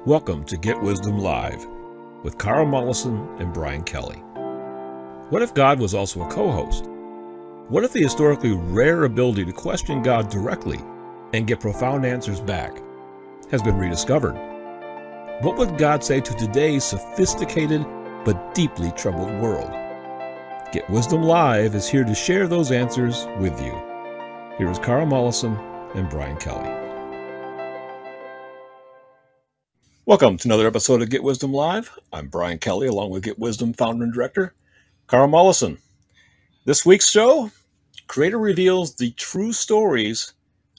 Welcome to Get Wisdom Live with Carl Mollison and Brian Kelly. What if God was also a co-host? What if the historically rare ability to question God directly and get profound answers back has been rediscovered? What would God say to today's sophisticated but deeply troubled world? Get Wisdom Live is here to share those answers with you. Here is Carl Mollison and Brian Kelly. Welcome to another episode of Get Wisdom Live. I'm Brian Kelly, along with Get Wisdom founder and director, Carl Mollison. This week's show, Creator reveals the true stories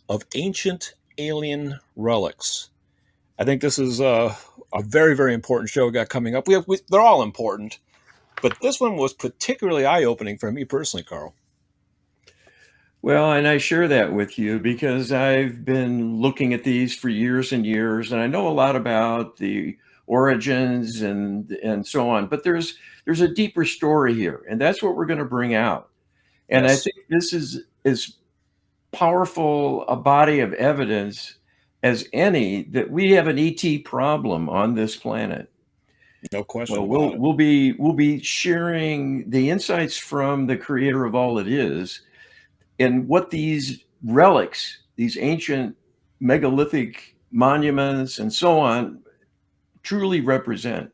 of ancient alien relics. I think this is a very, very important show we got coming up. They're all important, but this one was particularly eye-opening for me personally, Carl. Well, and I share that with you because I've been looking at these for years and years, and I know a lot about the origins and so on. But there's a deeper story here, and that's what we're going to bring out. And I Yes. think this is as powerful a body of evidence as any that we have an ET problem on this planet. No question Well, about it. we'll be sharing the insights from the creator of all it is and what these relics, these ancient megalithic monuments and so on, truly represent.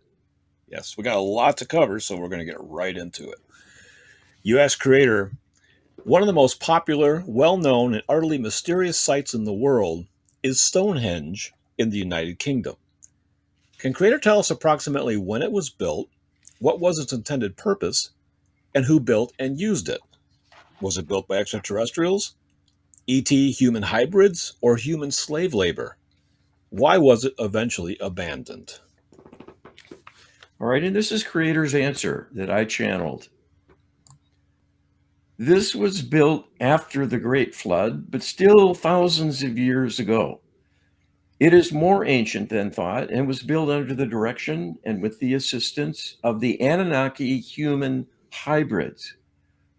Yes, we got a lot to cover, so we're going to get right into it. U.S. Creator, one of the most popular, well-known, and utterly mysterious sites in the world is Stonehenge in the United Kingdom. Can Creator tell us approximately when it was built, what was its intended purpose, and who built and used it? Was it built by extraterrestrials, ET human hybrids, or human slave labor? Why was it eventually abandoned? All right, and this is Creator's answer that I channeled. This was built after the Great Flood, but still thousands of years ago. It is more ancient than thought and was built under the direction and with the assistance of the Anunnaki human hybrids,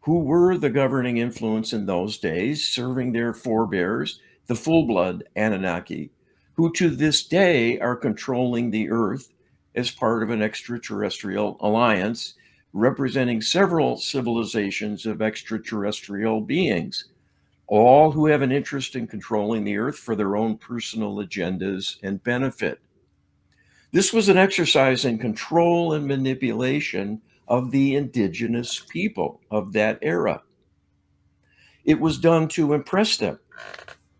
who were the governing influence in those days, serving their forebears, the full blood Anunnaki, who to this day are controlling the earth as part of an extraterrestrial alliance representing several civilizations of extraterrestrial beings, all who have an interest in controlling the earth for their own personal agendas and benefit. This was an exercise in control and manipulation of the indigenous people of that era. It was done to impress them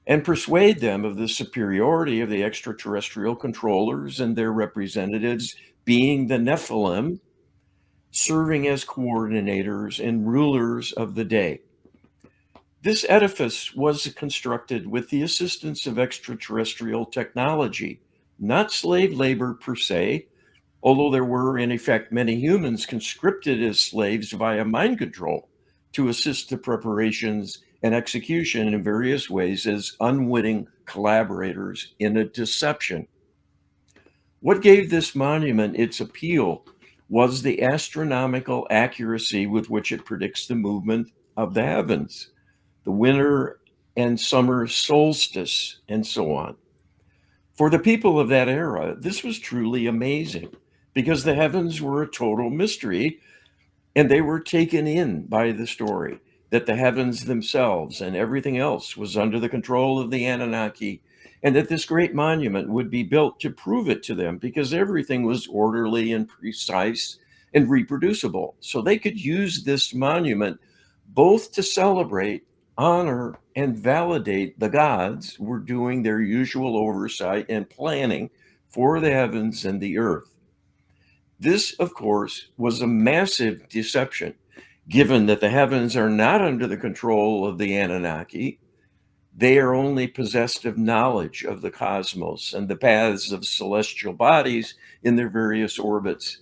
and persuade them of the superiority of the extraterrestrial controllers and their representatives, being the Nephilim, serving as coordinators and rulers of the day. This edifice was constructed with the assistance of extraterrestrial technology, not slave labor per se, although there were, in effect, many humans conscripted as slaves via mind control to assist the preparations and execution in various ways as unwitting collaborators in a deception. What gave this monument its appeal was the astronomical accuracy with which it predicts the movement of the heavens, the winter and summer solstice, and so on. For the people of that era, this was truly amazing because the heavens were a total mystery and they were taken in by the story that the heavens themselves and everything else was under the control of the Anunnaki, and that this great monument would be built to prove it to them because everything was orderly and precise and reproducible. So they could use this monument both to celebrate, honor, and validate the gods who were doing their usual oversight and planning for the heavens and the earth. This, of course, was a massive deception, given that the heavens are not under the control of the Anunnaki. They are only possessed of knowledge of the cosmos and the paths of celestial bodies in their various orbits.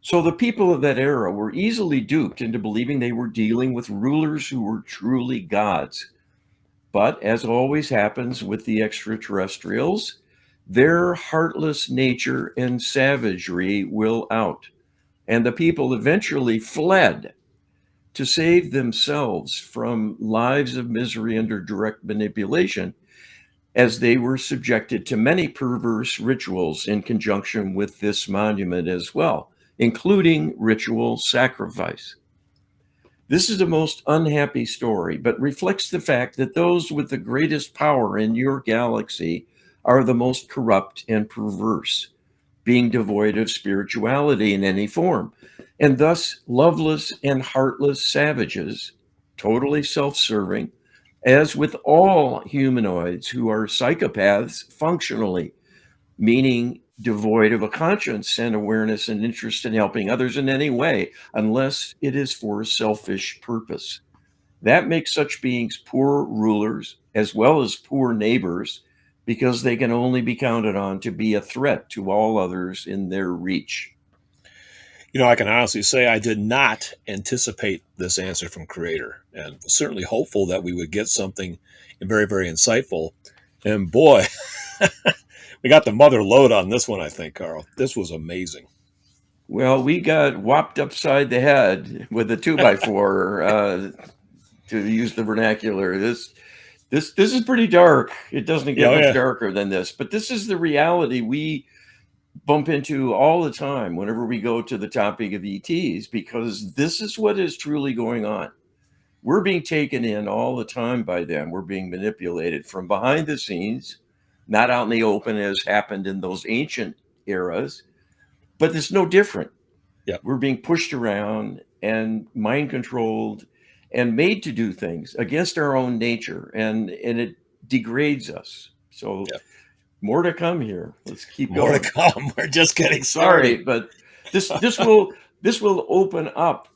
So the people of that era were easily duped into believing they were dealing with rulers who were truly gods. But as always happens with the extraterrestrials, their heartless nature and savagery will out. And the people eventually fled to save themselves from lives of misery under direct manipulation. as they were subjected to many perverse rituals in conjunction with this monument as well, including ritual sacrifice. This is a most unhappy story, but reflects the fact that those with the greatest power in your galaxy are the most corrupt and perverse, being devoid of spirituality in any form, and thus loveless and heartless savages, totally self serving, as with all humanoids who are psychopaths functionally, meaning devoid of a conscience and awareness and interest in helping others in any way, unless it is for a selfish purpose. That makes such beings poor rulers as well as poor neighbors because they can only be counted on to be a threat to all others in their reach. I can honestly say I did not anticipate this answer from Creator, and was certainly hopeful that we would get something very, very insightful. And boy, we got the mother load on this one, I think, Carl. This was amazing. Well, we got whopped upside the head with a two by four, to use the vernacular. This is pretty dark. It doesn't Yeah, get oh, much yeah. darker than this, but this is the reality we bump into all the time whenever we go to the topic of ETs, because this is what is truly going on. We're being taken in all the time by them. We're being manipulated from behind the scenes, not out in the open as happened in those ancient eras, but it's no different. Yep. We're being pushed around and mind controlled and made to do things against our own nature, and it degrades us. So Yep. more to come here. Let's keep More to going. come. We're just getting Sorry, started. but this will open up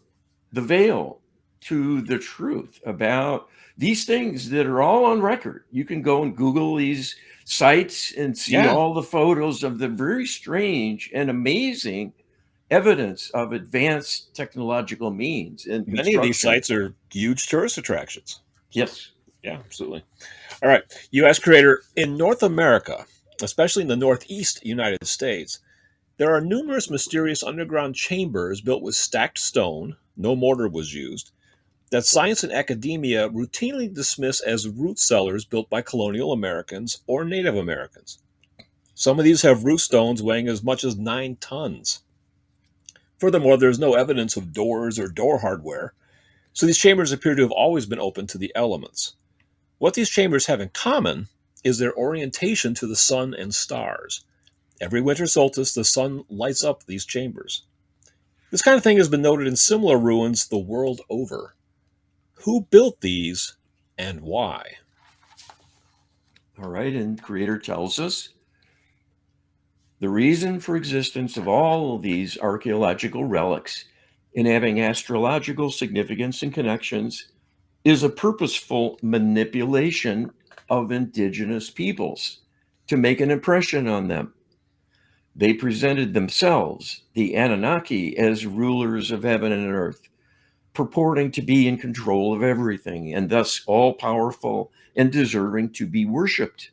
the veil to the truth about these things that are all on record. You can go and Google these sites and see Yeah. all the photos of the very strange and amazing evidence of advanced technological means in Many of these construction. sites are huge tourist attractions. So, Yes. yeah, absolutely. All right. U.S. Creator. In North America, especially in the Northeast United States, there are numerous mysterious underground chambers built with stacked stone, no mortar was used, that science and academia routinely dismiss as root cellars built by colonial Americans or Native Americans. Some of these have root stones weighing as much as 9 tons. Furthermore, there is no evidence of doors or door hardware, so these chambers appear to have always been open to the elements. What these chambers have in common is their orientation to the sun and stars. Every winter solstice, the sun lights up these chambers. This kind of thing has been noted in similar ruins the world over. Who built these and why? All right. And Creator tells us the reason for existence of all of these archaeological relics in having astrological significance and connections is a purposeful manipulation of indigenous peoples to make an impression on them. They presented themselves, the Anunnaki, as rulers of heaven and earth, purporting to be in control of everything and thus all powerful and deserving to be worshiped.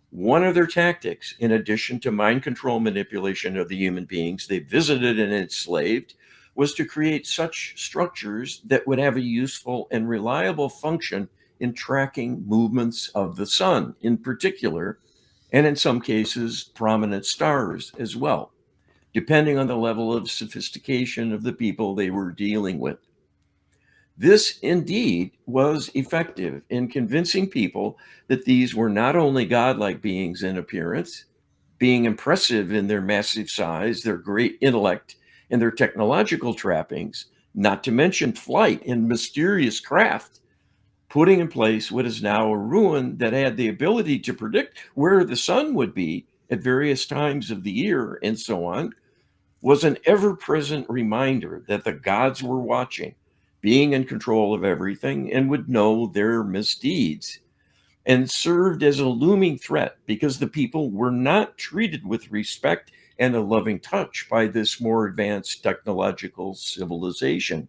One of their tactics, in addition to mind control manipulation of the human beings they visited and enslaved, was to create such structures that would have a useful and reliable function in tracking movements of the sun, in particular, and in some cases, prominent stars as well, depending on the level of sophistication of the people they were dealing with. This indeed was effective in convincing people that these were not only godlike beings in appearance, being impressive in their massive size, their great intellect, and their technological trappings, not to mention flight and mysterious craft, putting in place what is now a ruin that had the ability to predict where the sun would be at various times of the year and so on, was an ever present reminder that the gods were watching, being in control of everything, and would know their misdeeds, and served as a looming threat because the people were not treated with respect and a loving touch by this more advanced technological civilization,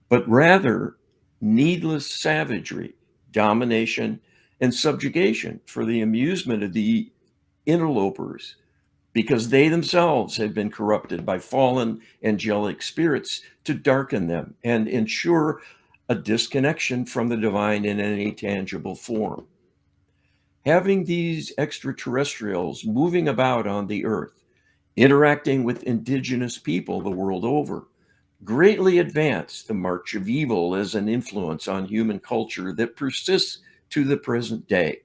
but rather needless savagery, domination, and subjugation for the amusement of the interlopers because they themselves had been corrupted by fallen angelic spirits to darken them and ensure a disconnection from the divine in any tangible form. Having these extraterrestrials moving about on the earth, interacting with indigenous people the world over, greatly advanced the march of evil as an influence on human culture that persists to the present day.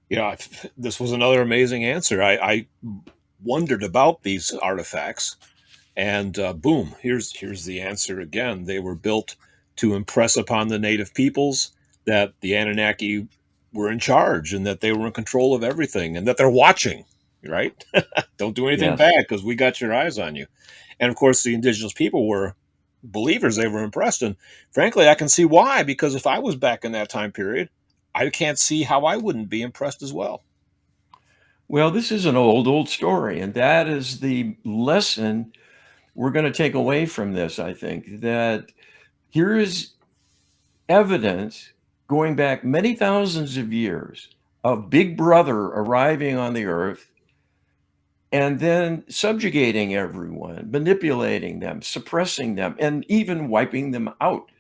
Yeah, this was another amazing answer. I wondered about these artifacts, and boom, here's the answer again. They were built to impress upon the native peoples that the Anunnaki were in charge and that they were in control of everything and that they're watching. Right? Don't do anything Yes. bad because we got your eyes on you. And of course, the indigenous people were believers. They were impressed, and frankly, I can see why. Because if I was back in that time period, I can't see how I wouldn't be impressed as well. Well, this is an old story, and that is the lesson we're going to take away from this, I think, that here is evidence going back many thousands of years of Big Brother arriving on the earth and then subjugating everyone, manipulating them, suppressing them, and even wiping them out.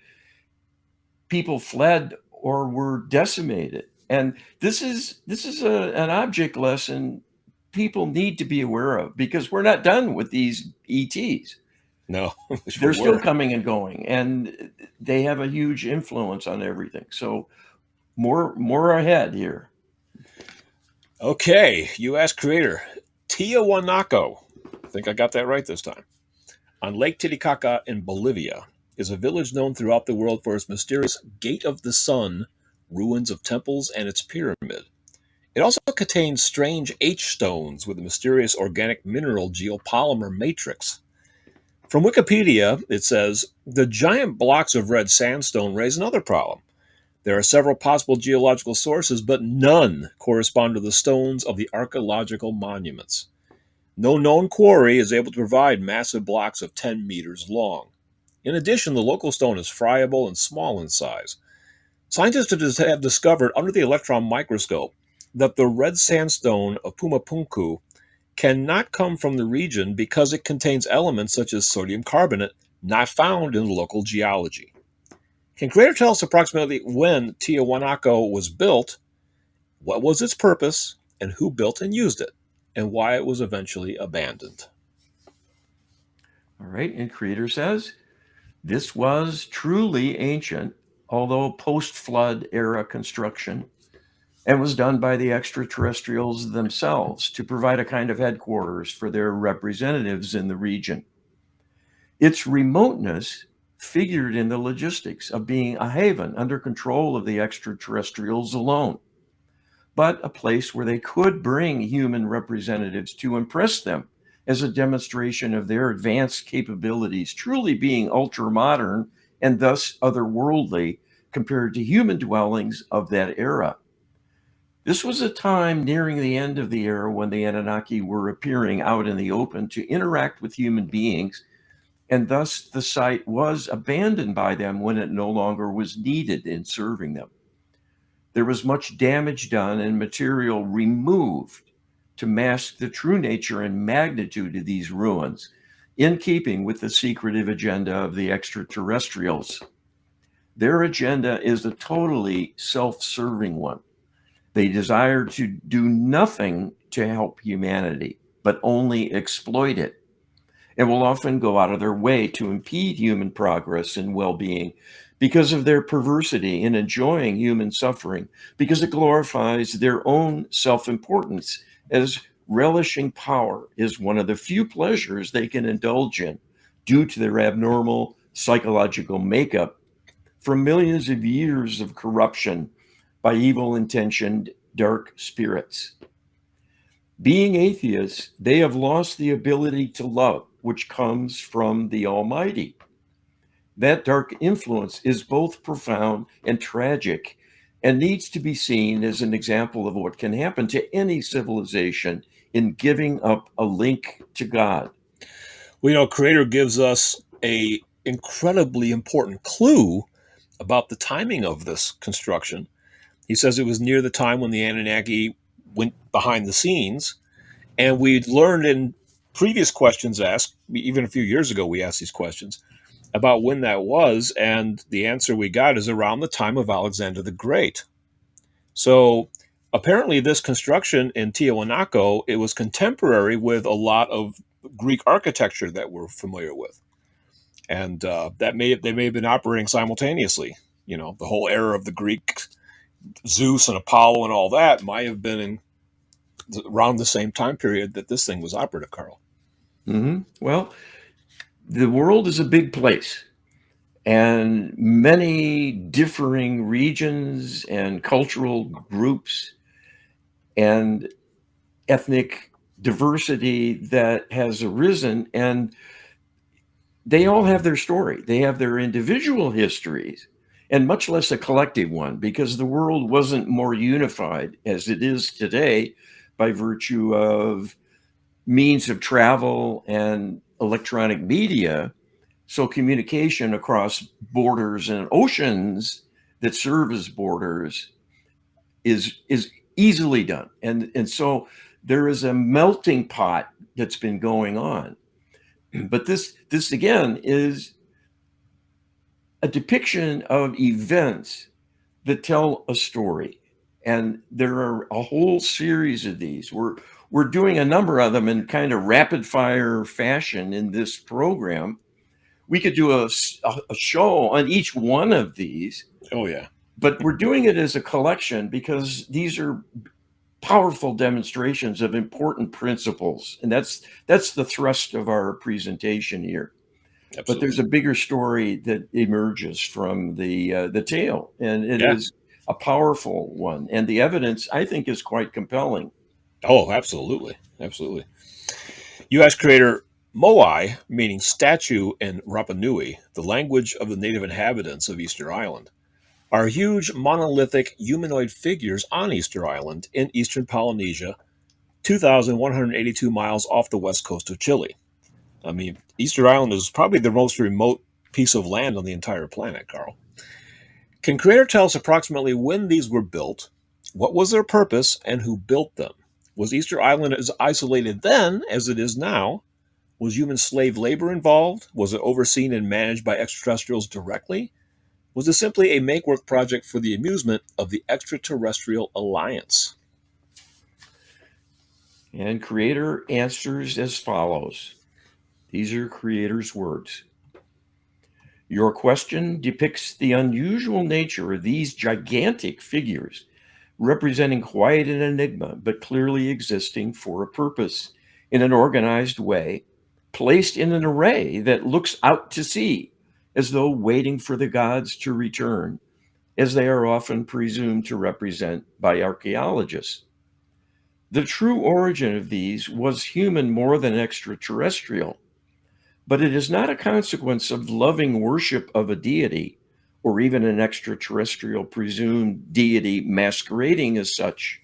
People fled or were decimated. And an object lesson people need to be aware of because we're not done with these ETs. No, I wish we They're still were. coming and going, and they have a huge influence on everything. So more ahead here. Okay, U.S. creator Tiahuanaco. I think I got that right this time. On Lake Titicaca in Bolivia is a village known throughout the world for its mysterious Gate of the Sun, ruins of temples, and its pyramid. It also contains strange H stones with a mysterious organic mineral geopolymer matrix. From Wikipedia, it says the giant blocks of red sandstone raise another problem. There are several possible geological sources, but none correspond to the stones of the archaeological monuments. No known quarry is able to provide massive blocks of 10 meters long. In addition, the local stone is friable and small in size. Scientists have discovered under the electron microscope that the red sandstone of Pumapunku cannot come from the region because it contains elements such as sodium carbonate not found in local geology. Can Creator tell us approximately when Tiahuanaco was built, what was its purpose, and who built and used it, and why it was eventually abandoned? All right. And Creator says this was truly ancient, although post flood era construction, and was done by the extraterrestrials themselves to provide a kind of headquarters for their representatives in the region. Its remoteness figured in the logistics of being a haven under control of the extraterrestrials alone, but a place where they could bring human representatives to impress them as a demonstration of their advanced capabilities, truly being ultra modern and thus otherworldly compared to human dwellings of that era. This was a time nearing the end of the era when the Anunnaki were appearing out in the open to interact with human beings, and thus the site was abandoned by them when it no longer was needed in serving them. There was much damage done and material removed to mask the true nature and magnitude of these ruins, in keeping with the secretive agenda of the extraterrestrials. Their agenda is a totally self serving one. They desire to do nothing to help humanity, but only exploit it, and will often go out of their way to impede human progress and well being because of their perversity in enjoying human suffering, because it glorifies their own self importance, as relishing power is one of the few pleasures they can indulge in due to their abnormal psychological makeup from millions of years of corruption by evil intentioned dark spirits. Being atheists, they have lost the ability to love, which comes from the Almighty. That dark influence is both profound and tragic and needs to be seen as an example of what can happen to any civilization in giving up a link to God. We know Creator gives us a incredibly important clue about the timing of this construction. He says it was near the time when the Anunnaki went behind the scenes, and we'd learned in previous questions asked, even a few years ago, we asked these questions about when that was, and the answer we got is around the time of Alexander the Great. So apparently, this construction in Tiahuanaco, it was contemporary with a lot of Greek architecture that we're familiar with, and that they may have been operating simultaneously. You know, the whole era of the Greek Zeus and Apollo and all that might have been in around the same time period that this thing was operative, Carl. Well, the world is a big place, and many differing regions and cultural groups and ethnic diversity that has arisen, and they all have their story. They have their individual histories, and much less a collective one, because the world wasn't more unified as it is today by virtue of means of travel and electronic media. So communication across borders and oceans that serve as borders is easily done. And so there is a melting pot that's been going on. But this again is a depiction of events that tell a story. And there are a whole series of these. We're doing a number of them in kind of rapid fire fashion in this program. We could do a show on each one of these, Oh yeah, but we're doing it as a collection because these are powerful demonstrations of important principles, and that's the thrust of our presentation here. But there's absolutely. a bigger story that emerges from the tale, and it Yeah. is a powerful one, and the evidence I think is quite compelling. Oh, absolutely, absolutely. U.S. creator Moai, meaning statue in Rapa Nui, the language of the native inhabitants of Easter Island, are huge monolithic humanoid figures on Easter Island in eastern Polynesia, 2,182 miles off the west coast of Chile. I mean, Easter Island is probably the most remote piece of land on the entire planet, Carl. Can Creator tell us approximately when these were built, what was their purpose, and who built them? Was Easter Island as isolated then as it is now? Was human slave labor involved? Was it overseen and managed by extraterrestrials directly? Was it simply a make work project for the amusement of the Extraterrestrial Alliance? And Creator answers as follows. These are Creator's words. Your question depicts the unusual nature of these gigantic figures, representing quite an enigma, but clearly existing for a purpose in an organized way, placed in an array that looks out to sea, as though waiting for the gods to return, as they are often presumed to represent by archaeologists. The true origin of these was human more than extraterrestrial, but it is not a consequence of loving worship of a deity or even an extraterrestrial presumed deity masquerading as such.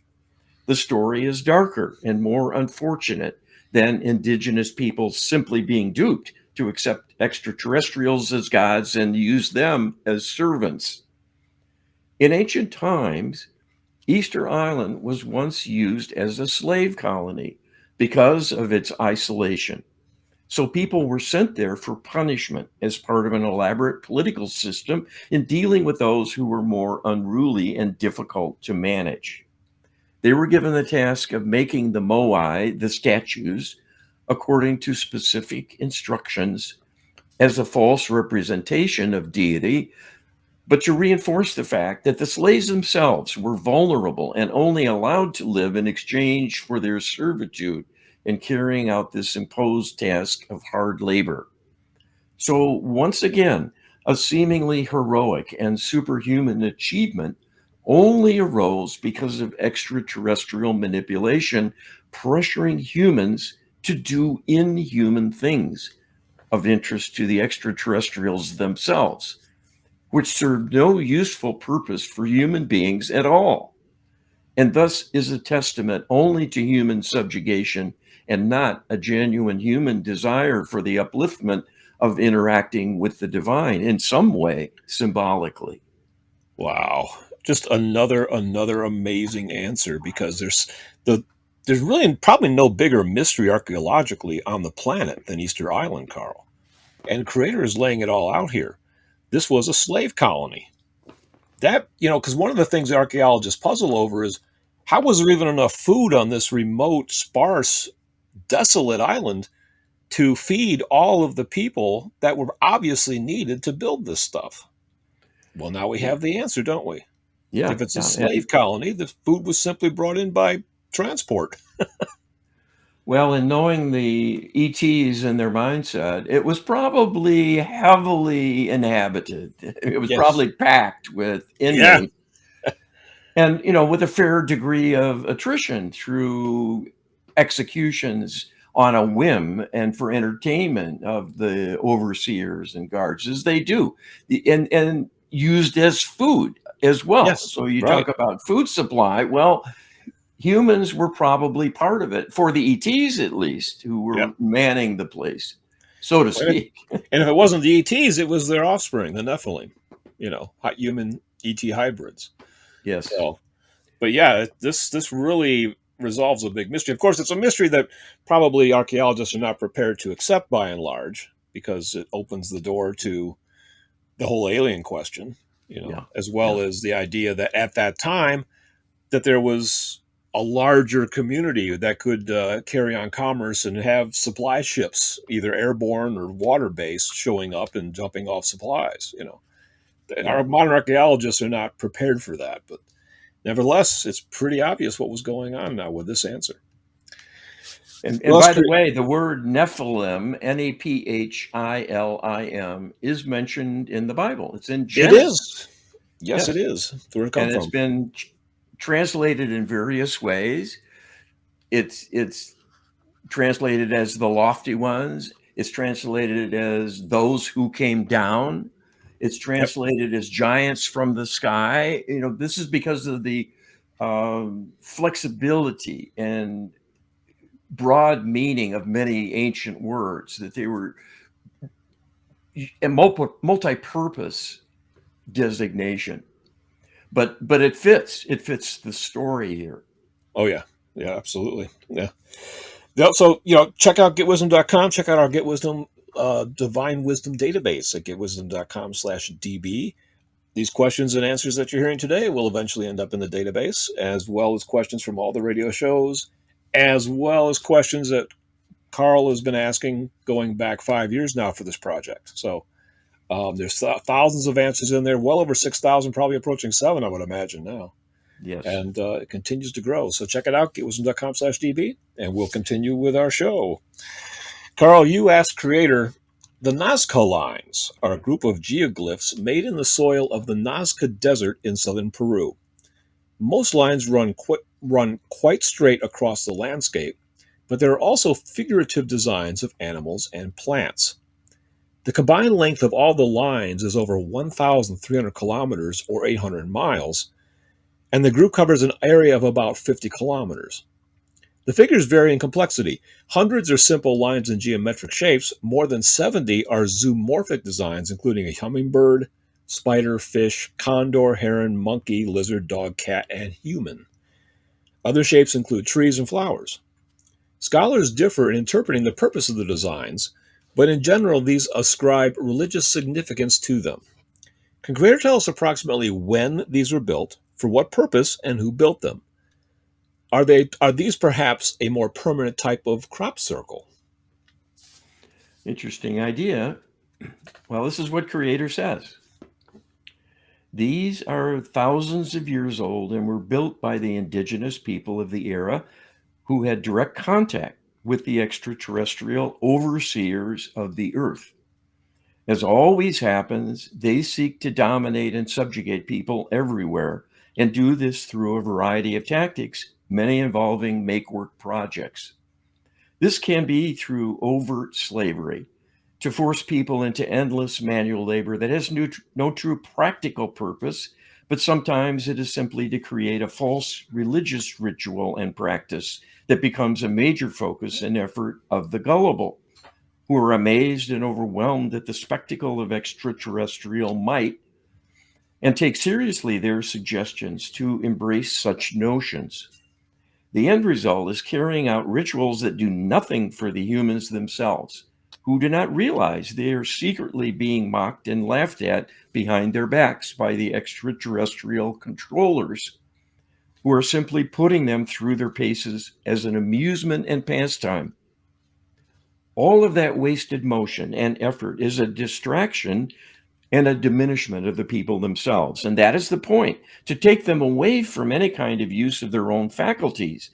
The story is darker and more unfortunate than indigenous peoples simply being duped to accept extraterrestrials as gods and use them as servants. In ancient times, Easter Island was once used as a slave colony because of its isolation. So people were sent there for punishment as part of an elaborate political system in dealing with those who were more unruly and difficult to manage. They were given the task of making the moai, the statues, according to specific instructions as a false representation of deity, but to reinforce the fact that the slaves themselves were vulnerable and only allowed to live in exchange for their servitude in carrying out this imposed task of hard labor. So, once again, a seemingly heroic and superhuman achievement only arose because of extraterrestrial manipulation, pressuring humans to do inhuman things of interest to the extraterrestrials themselves, which served no useful purpose for human beings at all, and thus is a testament only to human subjugation and not a genuine human desire for the upliftment of interacting with the divine in some way symbolically. Wow. Just another amazing answer because the there's really probably no bigger mystery archaeologically on the planet than Easter Island, Carl. And Creator is laying it all out here. This was a slave colony. That, because one of the things archaeologists puzzle over is how was there even enough food on this remote, sparse, desolate island to feed all of the people that were obviously needed to build this stuff? Well, now we Yeah, have the answer, don't we? yeah, If it's a yeah. slave colony, the food was simply brought in by transport. Well, in knowing the ETs and their mindset, it was probably heavily inhabited. It was Yes. probably packed with Yeah. inmates, and with a fair degree of attrition through executions on a whim and for entertainment of the overseers and guards, as they do, and used as food as well. Yes. So you talk Right. about food supply. Well, humans were probably part of it, for the ETs at least, who Yeah. were manning the place, so to And if, speak. and if it wasn't the ETs, it was their offspring, the Nephilim, human ET hybrids. Yes. So, but yeah, this really resolves a big mystery. Of course, it's a mystery that probably archaeologists are not prepared to accept by and large, because it opens the door to the whole alien question, Yeah. as Yeah. well as the idea that at that time that there was a larger community that could carry on commerce and have supply ships, either airborne or water based, showing up and dumping off supplies. Yeah. Our modern archaeologists are not prepared for that, but nevertheless, it's pretty obvious what was going on now with this answer. And Well, that's by the great. way, the word Nephilim, Nephilim, is mentioned in the Bible. It's in It Genesis. is. Yes, it Yes. is. That's where it come And it's from. been translated in various ways. It's translated as the lofty ones. It's translated as those who came down. It's Yep. translated as giants from the sky. This is because of the flexibility and broad meaning of many ancient words, that they were a multi-purpose designation. But it fits the story here. Oh yeah. Yeah, absolutely. Yeah. Yeah, so, check out getwisdom.com. Check out our Get Wisdom Divine Wisdom database at getwisdom.com/db. These questions and answers that you're hearing today will eventually end up in the database, as well as questions from all the radio shows, as well as questions that Carl has been asking going back 5 years now for this project. So there's thousands of answers in there, well over 6,000, probably approaching seven, I would imagine now. Yes. And it continues to grow. So check it out, getwisdom.com/db, and we'll continue with our show. Carl, you asked creator, the Nazca lines are a group of geoglyphs made in the soil of the Nazca Desert in southern Peru. Most lines run quite straight across the landscape, but there are also figurative designs of animals and plants. The combined length of all the lines is over 1,300 kilometers or 800 miles, and the group covers an area of about 50 kilometers. The figures vary in complexity. Hundreds are simple lines and geometric shapes. More than 70 are zoomorphic designs, including a hummingbird, spider, fish, condor, heron, monkey, lizard, dog, cat, and human. Other shapes include trees and flowers. Scholars differ in interpreting the purpose of the designs, but in general, these ascribe religious significance to them. Can Creator tell us approximately when these were built, for what purpose, and who built them? Are these perhaps a more permanent type of crop circle? Interesting idea. Well, this is what Creator says. These are thousands of years old and were built by the indigenous people of the era who had direct contact with the extraterrestrial overseers of the earth. As always happens, they seek to dominate and subjugate people everywhere and do this through a variety of tactics, many involving make work projects. This can be through overt slavery, to force people into endless manual labor that has no true practical purpose, but sometimes it is simply to create a false religious ritual and practice that becomes a major focus and effort of the gullible, who are amazed and overwhelmed at the spectacle of extraterrestrial might and take seriously their suggestions to embrace such notions. The end result is carrying out rituals that do nothing for the humans themselves, who do not realize they are secretly being mocked and laughed at behind their backs by the extraterrestrial controllers, who are simply putting them through their paces as an amusement and pastime. All of that wasted motion and effort is a distraction and a diminishment of the people themselves. And that is the point, to take them away from any kind of use of their own faculties,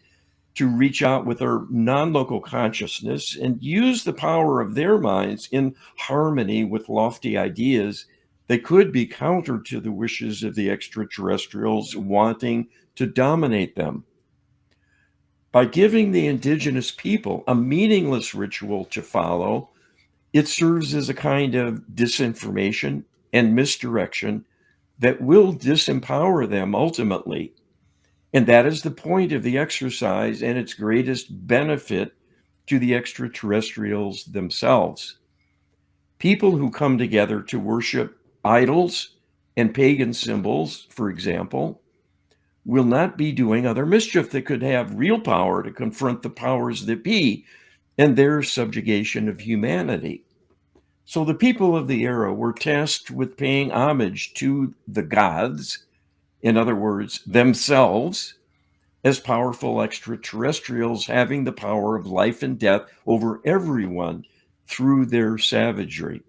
to reach out with their non local consciousness and use the power of their minds in harmony with lofty ideas that could be counter to the wishes of the extraterrestrials wanting to dominate them. By giving the indigenous people a meaningless ritual to follow, it serves as a kind of disinformation and misdirection that will disempower them ultimately. And that is the point of the exercise and its greatest benefit to the extraterrestrials themselves. People who come together to worship idols and pagan symbols, for example, will not be doing other mischief that could have real power to confront the powers that be and their subjugation of humanity. So the people of the era were tasked with paying homage to the gods, in other words, themselves, as powerful extraterrestrials having the power of life and death over everyone through their savagery.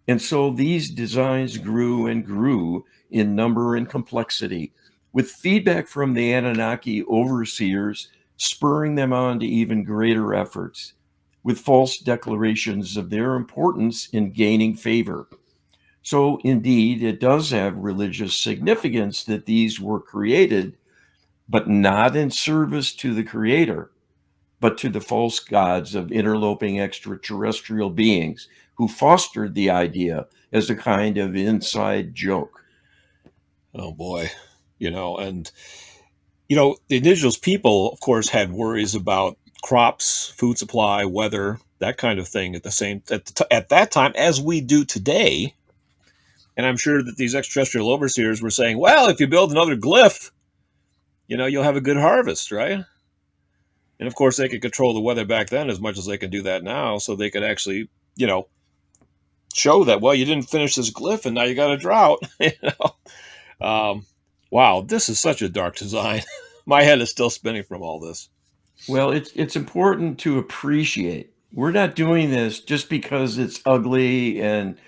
And so these designs grew and grew in number and complexity, with feedback from the Anunnaki overseers spurring them on to even greater efforts, with false declarations of their importance in gaining favor. So, indeed, it does have religious significance that these were created, but not in service to the Creator, but to the false gods of interloping extraterrestrial beings who fostered the idea as a kind of inside joke. Oh boy. And the indigenous people, of course, had worries about crops, food supply, weather, that kind of thing at that time as we do today. And I'm sure that these extraterrestrial overseers were saying, well, if you build another glyph, you'll have a good harvest, right? And of course, they could control the weather back then as much as they can do that now. So they could actually, show that, well, you didn't finish this glyph and now you got a drought. Um, wow, this is such a dark design. My head is still spinning from all this. Well, it's important to appreciate. We're not doing this just because it's ugly and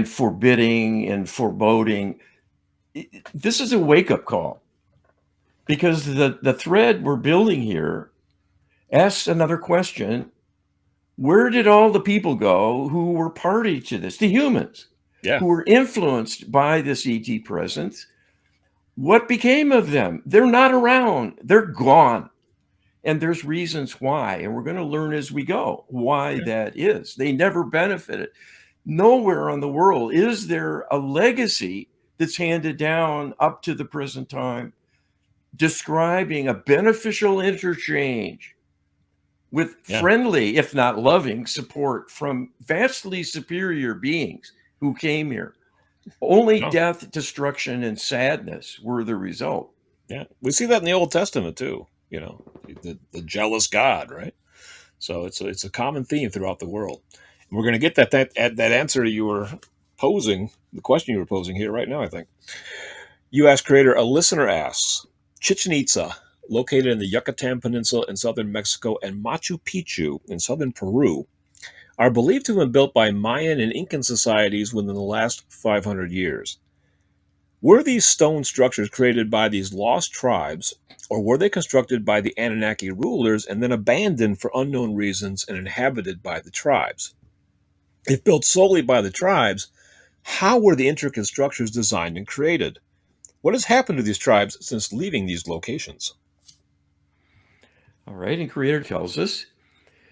forbidding and foreboding. This is a wake-up call, because the thread we're building here asks another question. Where did all the people go who were party to this? The humans Yeah, who were influenced by this ET presence. What became of them? They're not around. They're gone. And there's reasons why. And we're going to learn as we go why yeah, that is. They never benefited. Nowhere on the world is there a legacy that's handed down up to the present time describing a beneficial interchange with yeah. friendly, if not loving, support from vastly superior beings who came here. Only No, death, destruction, and sadness were the result. yeah. We see that in the Old Testament too. The jealous God, right? So it's a common theme throughout the world. And we're going to get that answer you were posing, the question you were posing here right now. I think you asked creator. A listener asks, Chichen Itza, located in the Yucatan Peninsula in southern Mexico, and Machu Picchu in southern Peru, are believed to have been built by Mayan and Incan societies within the last 500 years. Were these stone structures created by these lost tribes, or were they constructed by the Anunnaki rulers and then abandoned for unknown reasons and inhabited by the tribes? If built solely by the tribes, how were the intricate structures designed and created? What has happened to these tribes since leaving these locations? All right. And Creator tells us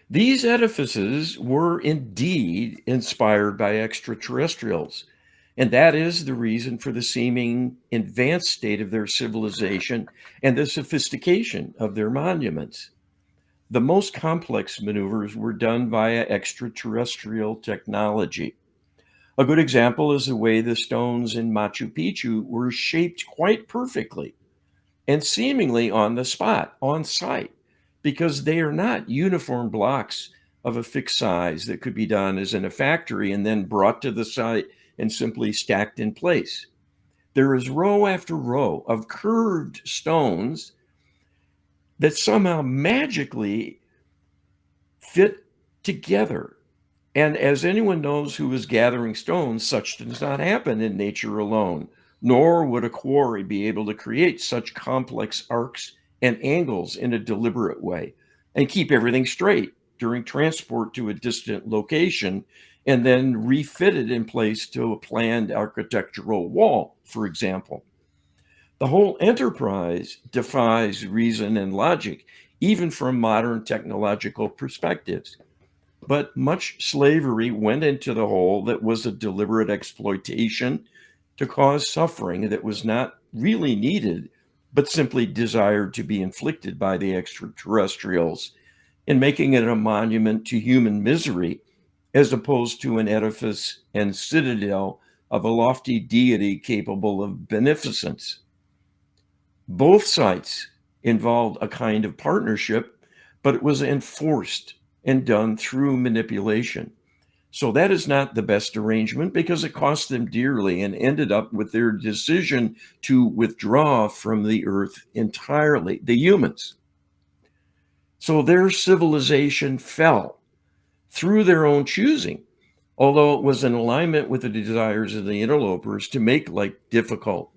these edifices were indeed inspired by extraterrestrials. And that is the reason for the seeming advanced state of their civilization and the sophistication of their monuments. The most complex maneuvers were done via extraterrestrial technology. A good example is the way the stones in Machu Picchu were shaped quite perfectly and seemingly on the spot, on site, because they are not uniform blocks of a fixed size that could be done as in a factory and then brought to the site and simply stacked in place. There is row after row of curved stones that somehow magically fit together. And as anyone knows who is gathering stones, such does not happen in nature alone, nor would a quarry be able to create such complex arcs and angles in a deliberate way and keep everything straight during transport to a distant location and then refit it in place to a planned architectural wall, for example. The whole enterprise defies reason and logic, even from modern technological perspectives. But much slavery went into the whole that was a deliberate exploitation to cause suffering that was not really needed, but simply desired to be inflicted by the extraterrestrials, in making it a monument to human misery as opposed to an edifice and citadel of a lofty deity capable of beneficence. Both sites involved a kind of partnership, but it was enforced and done through manipulation. So that is not the best arrangement because it cost them dearly and ended up with their decision to withdraw from the earth entirely, the humans. So their civilization fell through their own choosing, although it was in alignment with the desires of the interlopers to make life difficult.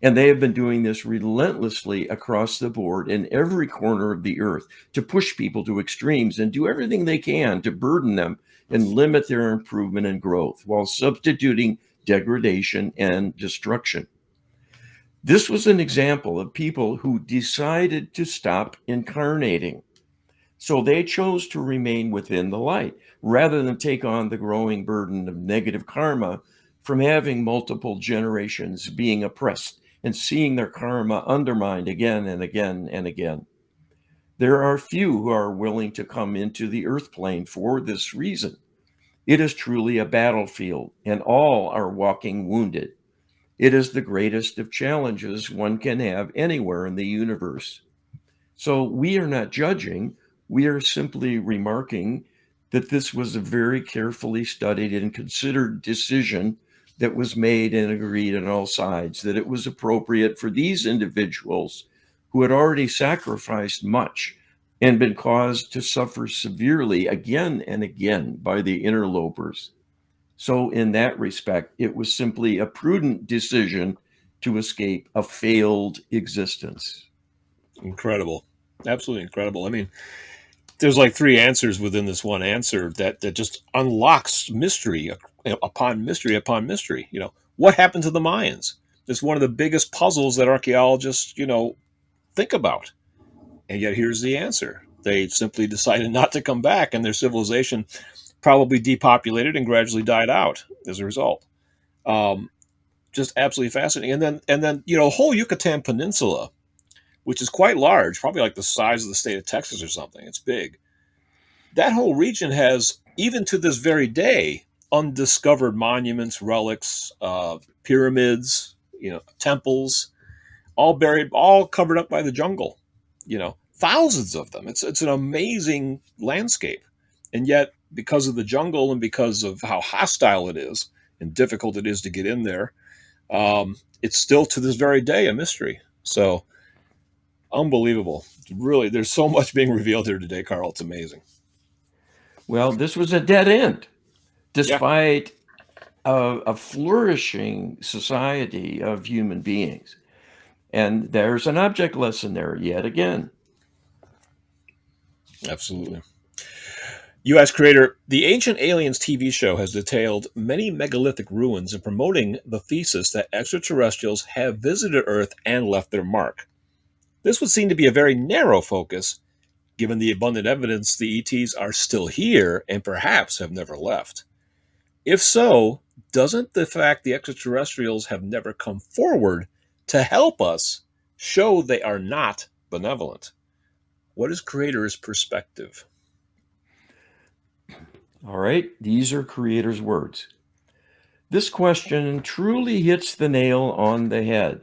And they have been doing this relentlessly across the board in every corner of the earth to push people to extremes and do everything they can to burden them and limit their improvement and growth while substituting degradation and destruction. This was an example of people who decided to stop incarnating. So they chose to remain within the light rather than take on the growing burden of negative karma from having multiple generations being oppressed and seeing their karma undermined again and again and again. There are few who are willing to come into the earth plane for this reason. It is truly a battlefield, and all are walking wounded. It is the greatest of challenges one can have anywhere in the universe. So we are not judging, we are simply remarking that this was a very carefully studied and considered decision that was made and agreed on all sides, that it was appropriate for these individuals who had already sacrificed much and been caused to suffer severely again and again by the interlopers. So, in that respect, it was simply a prudent decision to escape a failed existence. Incredible. Absolutely incredible. I mean, there's like three answers within this one answer that just unlocks mystery upon mystery upon mystery. What happened to the Mayans? It's one of the biggest puzzles that archaeologists, think about. And yet here's the answer. They simply decided not to come back, and their civilization probably depopulated and gradually died out as a result. Um, just absolutely fascinating. And then the whole Yucatan Peninsula, which is quite large, probably like the size of the state of Texas or something. It's big. That whole region has, even to this very day, undiscovered monuments, relics, pyramids, temples, all buried, all covered up by the jungle. Thousands of them. It's an amazing landscape, and yet because of the jungle and because of how hostile it is and difficult it is to get in there, it's still to this very day a mystery. So unbelievable. Really, there's so much being revealed here today, Carl. It's amazing. Well, this was a dead end, Yeah, despite a flourishing society of human beings. And there's an object lesson there yet again. absolutely. U.S. creator, the Ancient Aliens TV show has detailed many megalithic ruins and promoting the thesis that extraterrestrials have visited Earth and left their mark. This would seem to be a very narrow focus, given the abundant evidence the ETs are still here and perhaps have never left. If so, doesn't the fact the extraterrestrials have never come forward to help us show they are not benevolent? What is Creator's perspective? All right, these are creator's words. This question truly hits the nail on the head.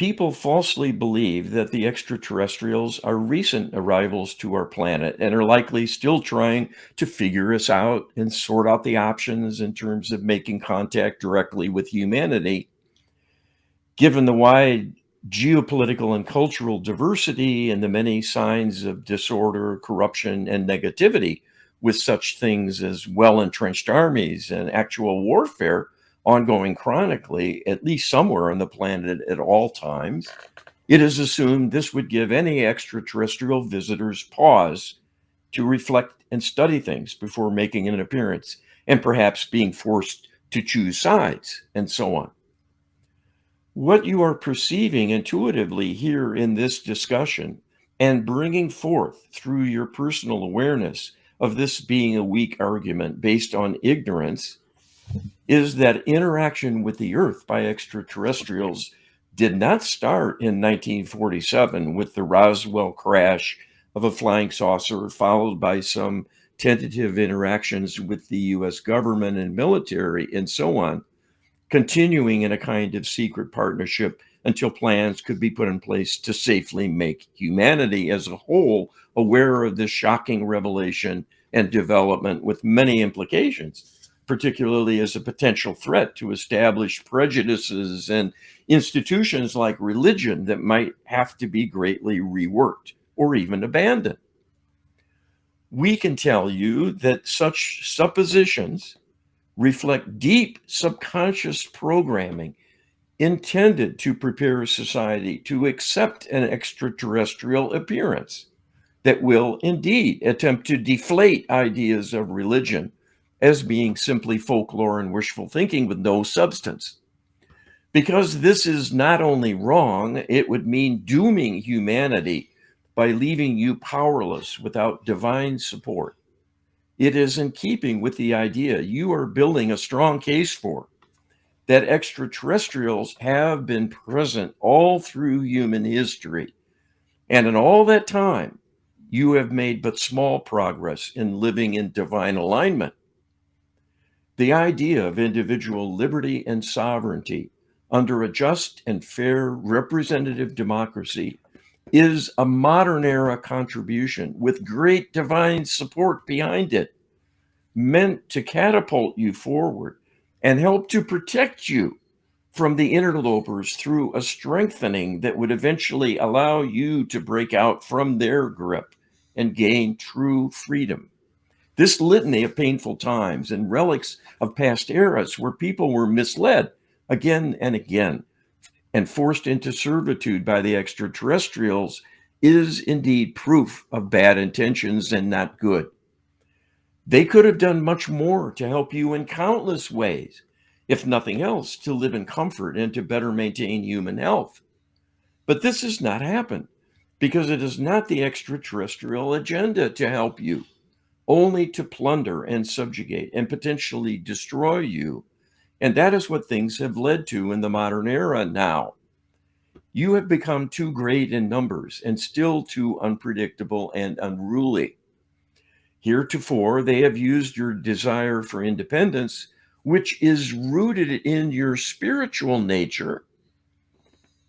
People falsely believe that the extraterrestrials are recent arrivals to our planet and are likely still trying to figure us out and sort out the options in terms of making contact directly with humanity. Given the wide geopolitical and cultural diversity and the many signs of disorder, corruption, and negativity, with such things as well entrenched armies and actual warfare ongoing chronically, at least somewhere on the planet at all times, it is assumed this would give any extraterrestrial visitors pause to reflect and study things before making an appearance and perhaps being forced to choose sides and so on. What you are perceiving intuitively here in this discussion and bringing forth through your personal awareness of this being a weak argument based on ignorance is that interaction with the earth by extraterrestrials did not start in 1947 with the Roswell crash of a flying saucer, followed by some tentative interactions with the US government and military and so on, continuing in a kind of secret partnership until plans could be put in place to safely make humanity as a whole aware of this shocking revelation and development with many implications, particularly as a potential threat to established prejudices and institutions like religion that might have to be greatly reworked or even abandoned. We can tell you that such suppositions reflect deep subconscious programming intended to prepare society to accept an extraterrestrial appearance that will indeed attempt to deflate ideas of religion as being simply folklore and wishful thinking with no substance. Because this is not only wrong, it would mean dooming humanity by leaving you powerless without divine support. It is in keeping with the idea you are building a strong case for that extraterrestrials have been present all through human history. And in all that time, you have made but small progress in living in divine alignment. The idea of individual liberty and sovereignty under a just and fair representative democracy is a modern era contribution with great divine support behind it, meant to catapult you forward and help to protect you from the interlopers through a strengthening that would eventually allow you to break out from their grip and gain true freedom. This litany of painful times and relics of past eras where people were misled again and again and forced into servitude by the extraterrestrials is indeed proof of bad intentions and not good. They could have done much more to help you in countless ways, if nothing else, to live in comfort and to better maintain human health. But this has not happened because it is not the extraterrestrial agenda to help you, only to plunder and subjugate and potentially destroy you. And that is what things have led to in the modern era now. You have become too great in numbers and still too unpredictable and unruly. Heretofore, they have used your desire for independence, which is rooted in your spiritual nature,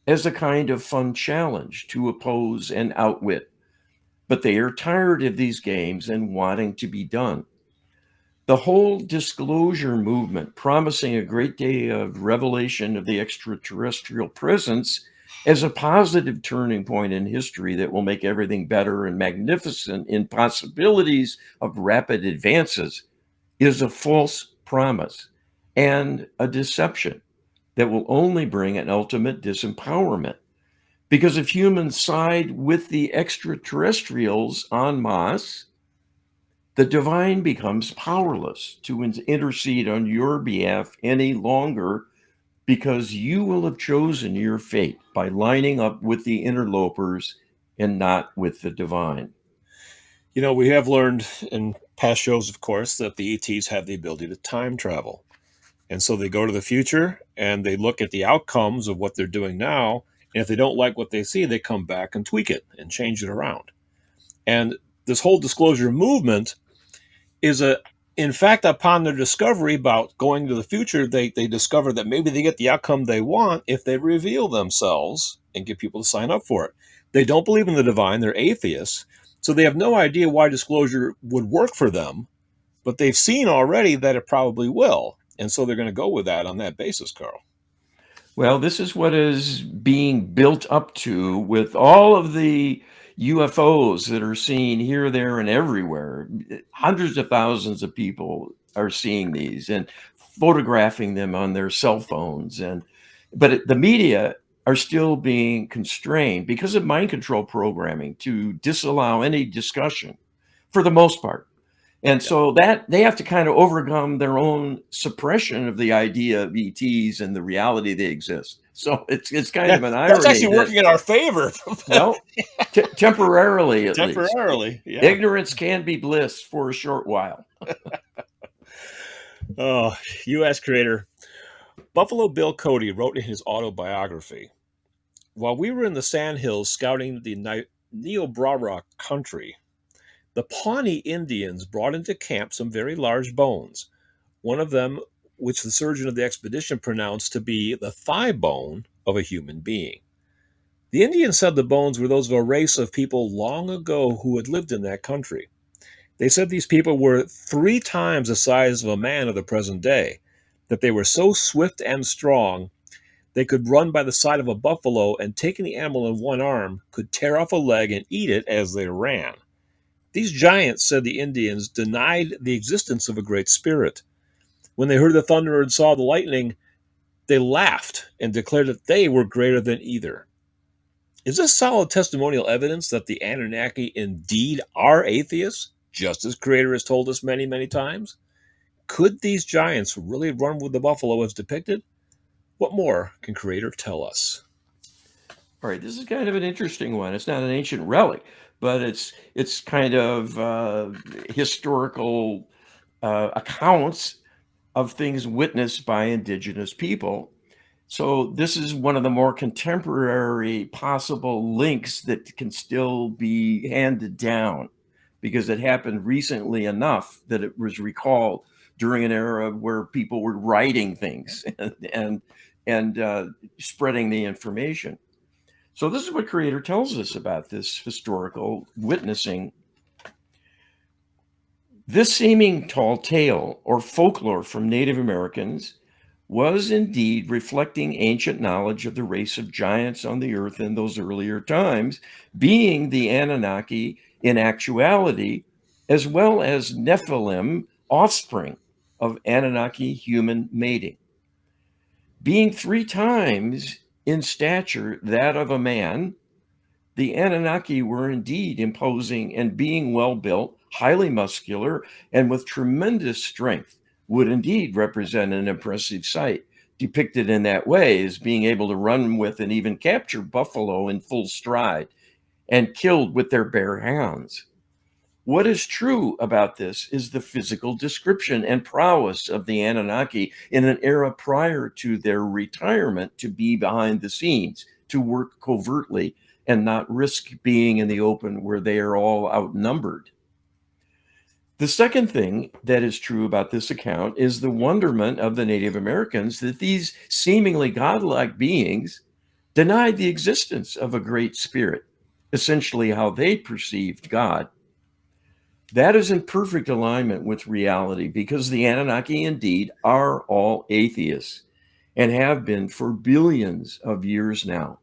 as a kind of fun challenge to oppose and outwit. But they are tired of these games and wanting to be done. The whole disclosure movement, promising a great day of revelation of the extraterrestrial presence as a positive turning point in history that will make everything better and magnificent in possibilities of rapid advances, is a false promise and a deception that will only bring an ultimate disempowerment. Because if humans side with the extraterrestrials en masse, the divine becomes powerless to intercede on your behalf any longer because you will have chosen your fate by lining up with the interlopers and not with the divine. We have learned in past shows, of course, that the ETs have the ability to time travel. And so they go to the future and they look at the outcomes of what they're doing now. And if they don't like what they see, they come back and tweak it and change it around. And this whole disclosure movement is a In fact, upon their discovery about going to the future, they discover that maybe they get the outcome they want if they reveal themselves and get people to sign up for it. They don't believe in the divine, they're atheists, so they have no idea why disclosure would work for them, but they've seen already that it probably will. And so they're going to go with that on that basis, Carl. Well, this is what is being built up to with all of the UFOs that are seen here, there, and everywhere. Hundreds of thousands of people are seeing these and photographing them on their cell phones. The media are still being constrained because of mind control programming to disallow any discussion for the most part. And Yep. so that they have to kind of overcome their own suppression of the idea of ETs and the reality they exist. So it's kind Yeah, of an that's irony actually that, working in our favor. well, temporarily at least, Temporarily. Yeah. ignorance can be bliss for a short while. Oh, U.S. creator Buffalo Bill Cody wrote in his autobiography, while we were in the Sandhills scouting the Niobrara country, the Pawnee Indians brought into camp some very large bones, one of them which the surgeon of the expedition pronounced to be the thigh bone of a human being. The Indians said the bones were those of a race of people long ago who had lived in that country. They said these people were 3 times the size of a man of the present day, that they were so swift and strong they could run by the side of a buffalo and, taking the animal in one arm, could tear off a leg and eat it as they ran. These giants, said the Indians, denied the existence of a great spirit. When they heard the thunder and saw the lightning, they laughed and declared that they were greater than either. Is this solid testimonial evidence that the Anunnaki indeed are atheists, just as Creator has told us many, many times? Could these giants really run with the buffalo as depicted? What more can Creator tell us? All right, this is kind of an interesting one. It's not an ancient relic, but it's kind of historical accounts of things witnessed by indigenous people. So this is one of the more contemporary possible links that can still be handed down because it happened recently enough that it was recalled during an era where people were writing things and spreading the information. So this is what Creator tells us about this historical witnessing. This seeming tall tale or folklore from Native Americans was indeed reflecting ancient knowledge of the race of giants on the earth in those earlier times, being the Anunnaki in actuality, as well as Nephilim, offspring of Anunnaki human mating. Being 3 times in stature that of a man, the Anunnaki were indeed imposing and being well built, highly muscular, and with tremendous strength, would indeed represent an impressive sight. Depicted in that way as being able to run with and even capture buffalo in full stride and killed with their bare hands. What is true about this is the physical description and prowess of the Anunnaki in an era prior to their retirement to be behind the scenes, to work covertly and not risk being in the open where they are all outnumbered. The second thing that is true about this account is the wonderment of the Native Americans that these seemingly godlike beings denied the existence of a great spirit, essentially how they perceived God. That is in perfect alignment with reality because the Anunnaki indeed are all atheists and have been for billions of years now.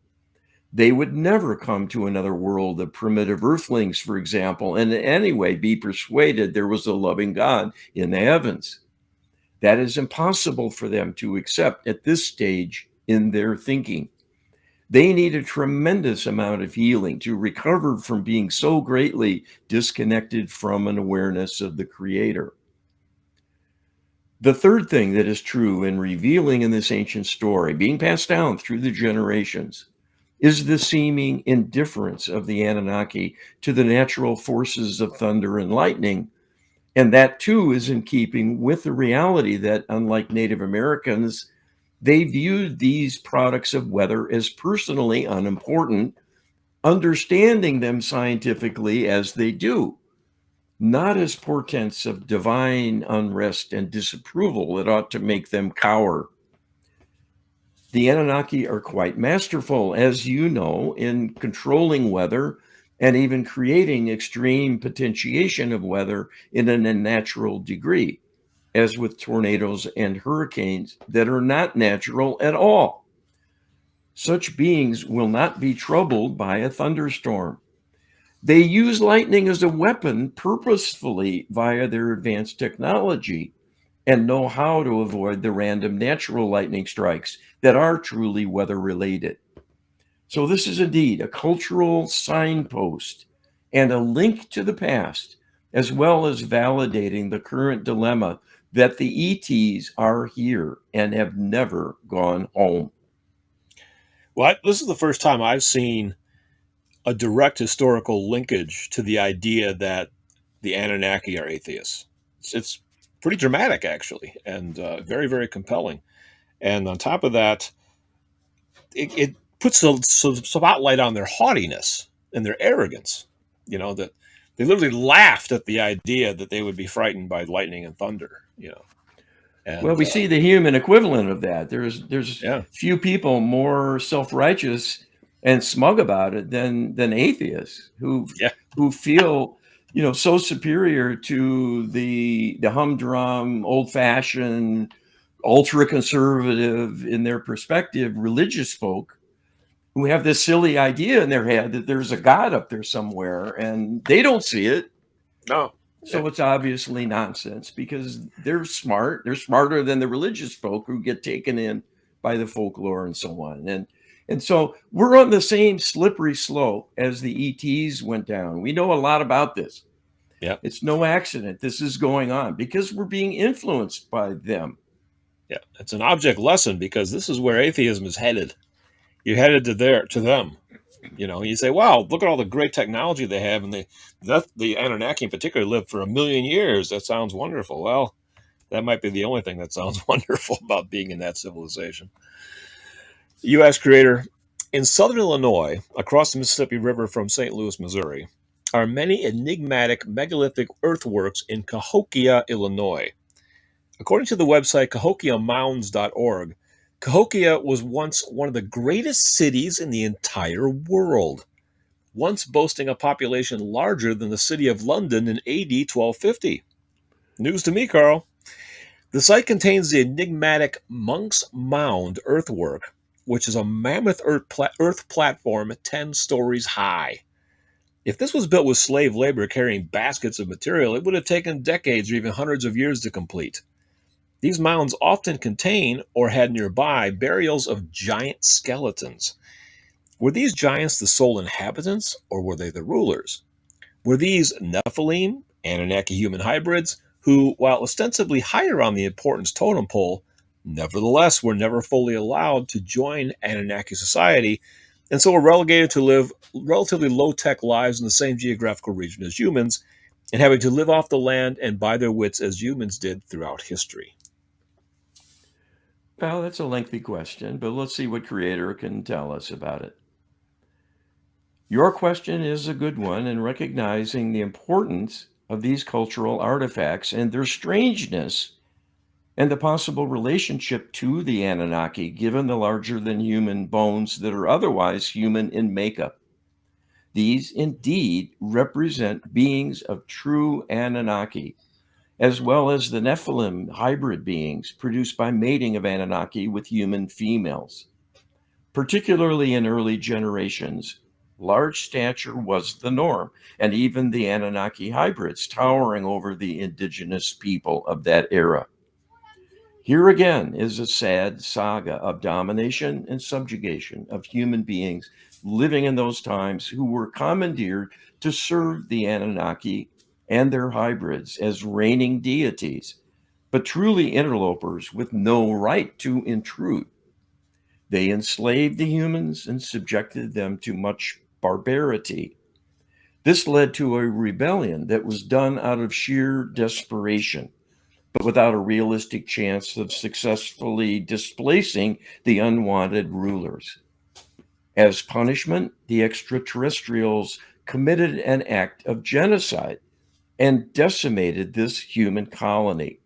They would never come to another world of primitive earthlings, for example, and in any way be persuaded there was a loving God in the heavens. That is impossible for them to accept at this stage in their thinking. They need a tremendous amount of healing to recover from being so greatly disconnected from an awareness of the Creator. The third thing that is true and revealing in this ancient story, being passed down through the generations, is the seeming indifference of the Anunnaki to the natural forces of thunder and lightning. And that too is in keeping with the reality that, unlike Native Americans, they viewed these products of weather as personally unimportant, understanding them scientifically as they do. not as portents of divine unrest and disapproval that ought to make them cower. The Anunnaki are quite masterful, as you know, in controlling weather and even creating extreme potentiation of weather in an unnatural degree, as with tornadoes and hurricanes that are not natural at all. Such beings will not be troubled by a thunderstorm. They use lightning as a weapon purposefully via their advanced technology and know how to avoid the random natural lightning strikes that are truly weather related. So, this is indeed a cultural signpost and a link to the past, as well as validating the current dilemma that the ETs are here and have never gone home. Well, this is the first time I've seen a direct historical linkage to the idea that the Anunnaki are atheists. It's pretty dramatic, actually, and very, very compelling. And on top of that, it puts a spotlight on their haughtiness and their arrogance. You know, that they literally laughed at the idea that they would be frightened by lightning and thunder. Well, And we see the human equivalent of that. There's yeah, few people more self-righteous and smug about it than atheists yeah, who feel, so superior to the humdrum, old-fashioned, ultra-conservative in their perspective religious folk who have this silly idea in their head that there's a God up there somewhere and they don't see it. no, yeah, So it's obviously nonsense because they're smart. They're smarter than the religious folk who get taken in by the folklore and so on. And so we're on the same slippery slope as the ETs went down. We know a lot about this. yeah, It's no accident this is going on because we're being influenced by them. yeah. It's an object lesson because this is where atheism is headed. You're headed to them. You say, "Wow, look at all the great technology they have," and the Anunnaki in particular lived for 1,000,000 years. That sounds wonderful. Well, that might be the only thing that sounds wonderful about being in that civilization. U.S. creator in southern Illinois, across the Mississippi River from St. Louis, Missouri, are many enigmatic megalithic earthworks in Cahokia, Illinois. According to the website cahokiamounds.org, Cahokia was once one of the greatest cities in the entire world, once boasting a population larger than the city of London in AD 1250. News to me, Carl. The site contains the enigmatic Monk's Mound earthwork, which is a mammoth earth platform 10 stories high. If this was built with slave labor carrying baskets of material, it would have taken decades or even hundreds of years to complete. These mounds often contain, or had nearby, burials of giant skeletons. Were these giants the sole inhabitants, or were they the rulers? Were these Nephilim, Anunnaki human hybrids, who, while ostensibly higher on the importance totem pole, nevertheless were never fully allowed to join Anunnaki society, and so were relegated to live relatively low tech lives in the same geographical region as humans, and having to live off the land and by their wits as humans did throughout history? Well, that's a lengthy question, but let's see what Creator can tell us about it. Your question is a good one in recognizing the importance of these cultural artifacts and their strangeness and the possible relationship to the Anunnaki, given the larger than human bones that are otherwise human in makeup. These indeed represent beings of true Anunnaki, as well as the Nephilim hybrid beings produced by mating of Anunnaki with human females. Particularly in early generations, large stature was the norm, and even the Anunnaki hybrids towering over the indigenous people of that era. Here again is a sad saga of domination and subjugation of human beings living in those times who were commandeered to serve the Anunnaki and their hybrids as reigning deities, but truly interlopers with no right to intrude. They enslaved the humans and subjected them to much barbarity. This led to a rebellion that was done out of sheer desperation, but without a realistic chance of successfully displacing the unwanted rulers. As punishment, the extraterrestrials committed an act of genocide, and decimated this human colony.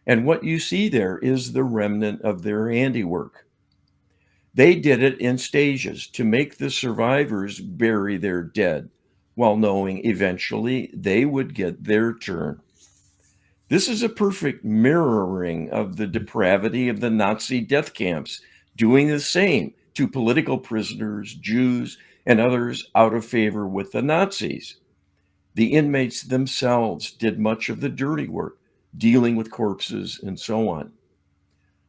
And what you see there is the remnant of their handiwork. They did it in stages to make the survivors bury their dead, while knowing eventually they would get their turn. This is a perfect mirroring of the depravity of the Nazi death camps, doing the same to political prisoners, Jews, and others out of favor with the Nazis. The inmates themselves did much of the dirty work, dealing with corpses and so on.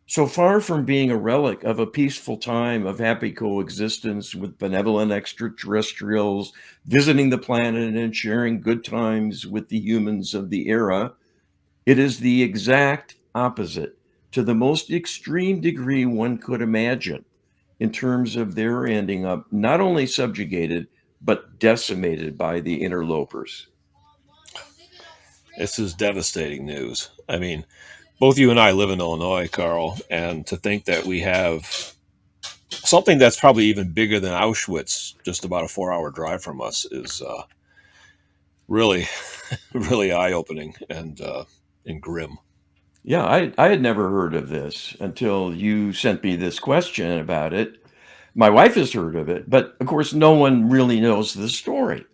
So far from being a relic of a peaceful time of happy coexistence with benevolent extraterrestrials, visiting the planet and sharing good times with the humans of the era, it is the exact opposite to the most extreme degree one could imagine in terms of their ending up not only subjugated, but decimated by the interlopers. This is devastating news. I mean, both you and I live in Illinois, Carl, and to think that we have something that's probably even bigger than Auschwitz, just about a 4-hour drive from us, is really, really eye opening and grim. Yeah, I had never heard of this until you sent me this question about it. My wife has heard of it, but of course, no one really knows the story.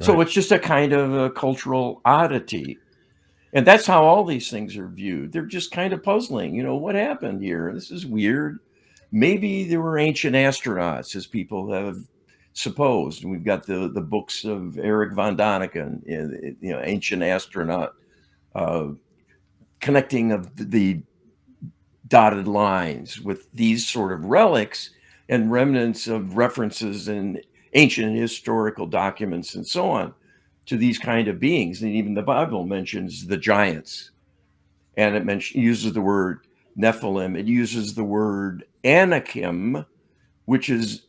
So Right. it's just a kind of a cultural oddity. And that's how all these things are viewed. They're just kind of puzzling. What happened here? This is weird. Maybe there were ancient astronauts, as people have supposed. And we've got the books of Eric von Daniken, ancient astronaut, uh, connecting of the dotted lines with these sort of relics and remnants of references in ancient historical documents and so on to these kind of beings. And even the Bible mentions the giants, and uses the word Nephilim. It uses the word Anakim, which is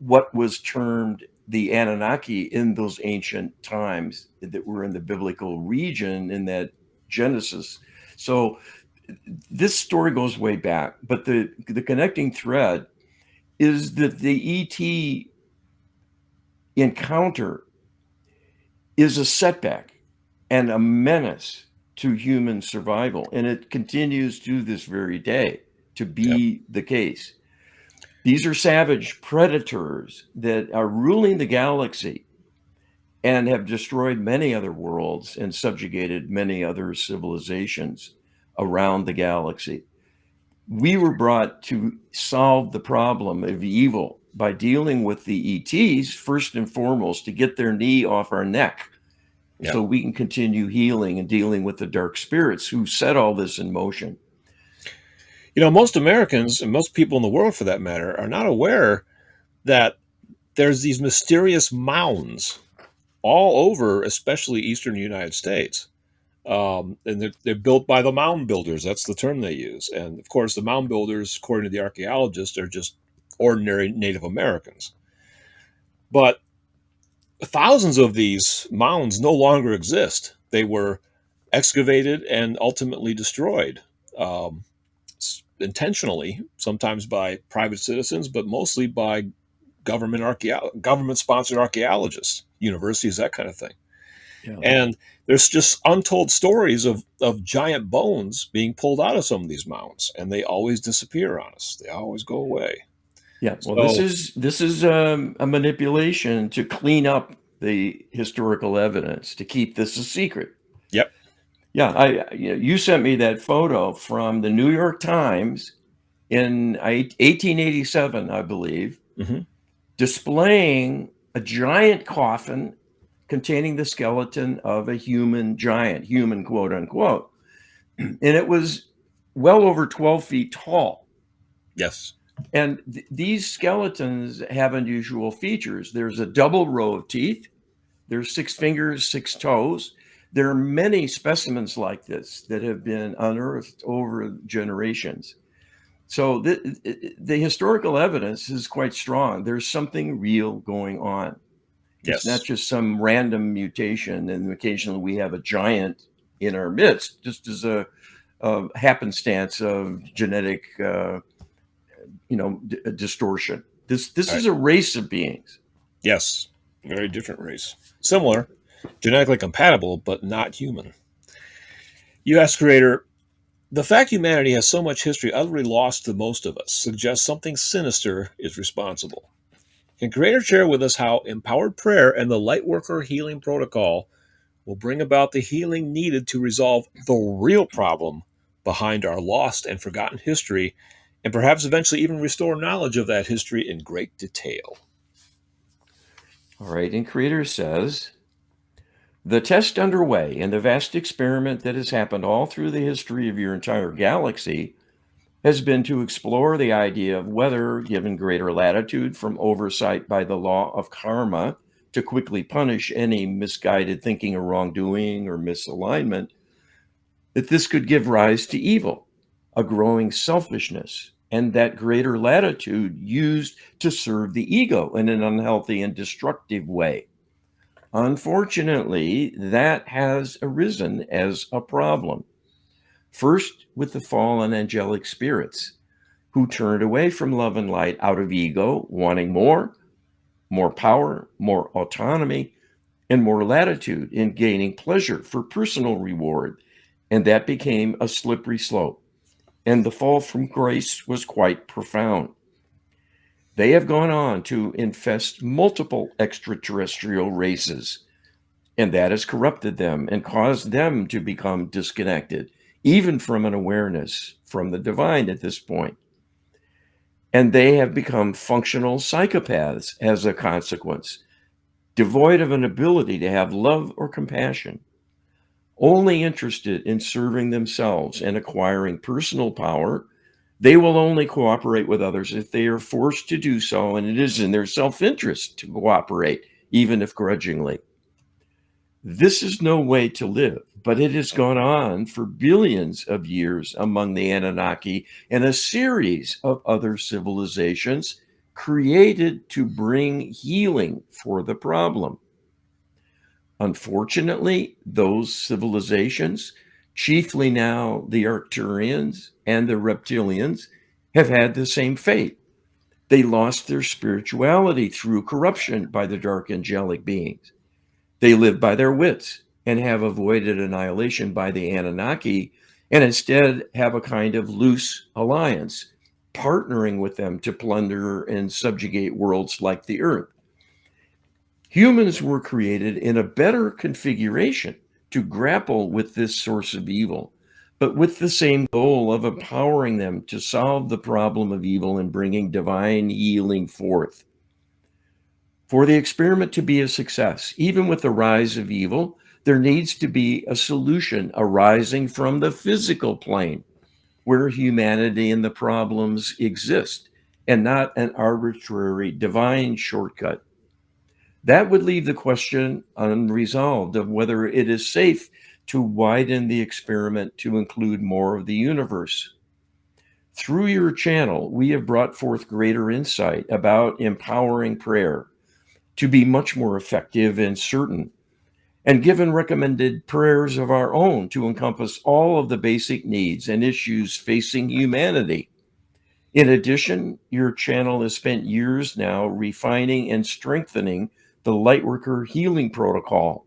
what was termed the Anunnaki in those ancient times that were in the biblical region in that Genesis. So this story goes way back, but the connecting thread is that the ET encounter is a setback and a menace to human survival, and it continues to this very day to Yep. be the case. These are savage predators that are ruling the galaxy and have destroyed many other worlds and subjugated many other civilizations around the galaxy. We were brought to solve the problem of evil by dealing with the ETs first and foremost, to get their knee off our neck Yep. so we can continue healing and dealing with the dark spirits who set all this in motion. Most Americans and most people in the world, for that matter, are not aware that there's these mysterious mounds all over, especially eastern United States. And they're built by the mound builders. That's the term they use. And of course, the mound builders, according to the archaeologists, are just ordinary Native Americans. But thousands of these mounds no longer exist. They were excavated and ultimately destroyed, um, intentionally, sometimes by private citizens, but mostly by government-sponsored archaeologists, universities, that kind of thing. Yeah. And there's just untold stories of giant bones being pulled out of some of these mounds, and they always disappear on us. They always go away. Yeah. Well, this So, is this is a manipulation to clean up the historical evidence to keep this a secret. yep. Yeah, you sent me that photo from the New York Times in 1887, I believe, Hmm. displaying a giant coffin containing the skeleton of a human giant, human quote unquote. And it was well over 12 feet tall. Yes. And these skeletons have unusual features. There's a double row of teeth, there's 6 fingers, 6 toes. There are many specimens like this that have been unearthed over generations. So the historical evidence is quite strong. There's something real going on. It's not Yes. just some random mutation, and occasionally we have a giant in our midst, just as a happenstance of genetic, distortion. This All is right. a race of beings. Yes. Very different race. Similar. genetically compatible, but not human. You ask Creator, the fact humanity has so much history utterly lost to most of us suggests something sinister is responsible. Can Creator share with us how empowered prayer and the Lightworker healing protocol will bring about the healing needed to resolve the real problem behind our lost and forgotten history, and perhaps eventually even restore knowledge of that history in great detail? All right, and Creator says, the test underway in the vast experiment that has happened all through the history of your entire galaxy has been to explore the idea of whether, given greater latitude from oversight by the law of karma to quickly punish any misguided thinking or wrongdoing or misalignment, that this could give rise to evil, a growing selfishness, and that greater latitude used to serve the ego in an unhealthy and destructive way. Unfortunately, that has arisen as a problem. First, with the fallen angelic spirits who turned away from love and light out of ego, wanting more power, more autonomy, and more latitude in gaining pleasure for personal reward. And that became a slippery slope. And the fall from grace was quite profound. They have gone on to infest multiple extraterrestrial races, and that has corrupted them and caused them to become disconnected, even from an awareness from the divine at this point. And they have become functional psychopaths as a consequence, devoid of an ability to have love or compassion, only interested in serving themselves and acquiring personal power. They will only cooperate with others if they are forced to do so, and it is in their self interest to cooperate, even if grudgingly. This is no way to live, but it has gone on for billions of years among the Anunnaki and a series of other civilizations created to bring healing for the problem. Unfortunately, those civilizations, chiefly now the Arcturians and the reptilians, have had the same fate. They lost their spirituality through corruption by the dark angelic beings. They live by their wits and have avoided annihilation by the Anunnaki and instead have a kind of loose alliance, partnering with them to plunder and subjugate worlds like the Earth. Humans were created in a better configuration to grapple with this source of evil, but with the same goal of empowering them to solve the problem of evil and bringing divine healing forth. For the experiment to be a success, even with the rise of evil, there needs to be a solution arising from the physical plane where humanity and the problems exist, and not an arbitrary divine shortcut. That would leave the question unresolved of whether it is safe to widen the experiment to include more of the universe. Through your channel, we have brought forth greater insight about empowering prayer to be much more effective and certain, and given recommended prayers of our own to encompass all of the basic needs and issues facing humanity. In addition, your channel has spent years now refining and strengthening the Lightworker Healing Protocol.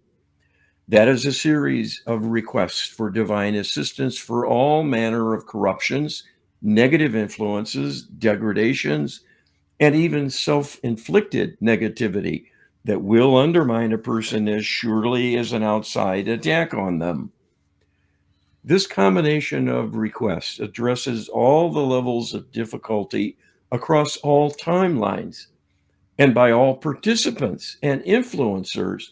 That is a series of requests for divine assistance for all manner of corruptions, negative influences, degradations, and even self inflicted negativity that will undermine a person as surely as an outside attack on them. This combination of requests addresses all the levels of difficulty across all timelines and by all participants and influencers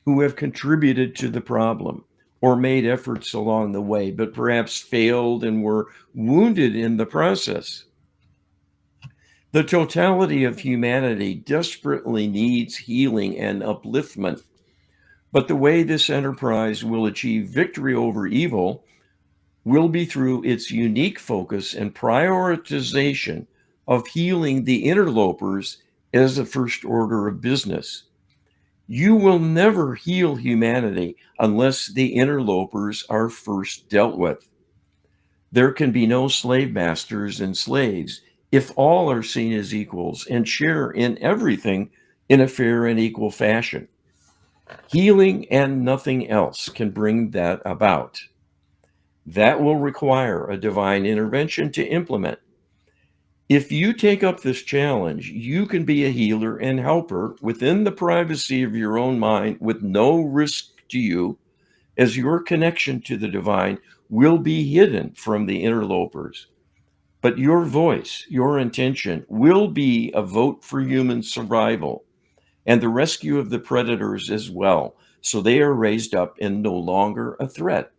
who have contributed to the problem or made efforts along the way, but perhaps failed and were wounded in the process. The totality of humanity desperately needs healing and upliftment, but the way this enterprise will achieve victory over evil will be through its unique focus and prioritization of healing the interlopers as the first order of business. You will never heal humanity unless the interlopers are first dealt with. There can be no slave masters and slaves if all are seen as equals and share in everything in a fair and equal fashion. Healing and nothing else can bring that about. That will require a divine intervention to implement. If you take up this challenge, you can be a healer and helper within the privacy of your own mind with no risk to you, as your connection to the divine will be hidden from the interlopers. But your voice, your intention will be a vote for human survival and the rescue of the predators as well. So they are raised up and no longer a threat.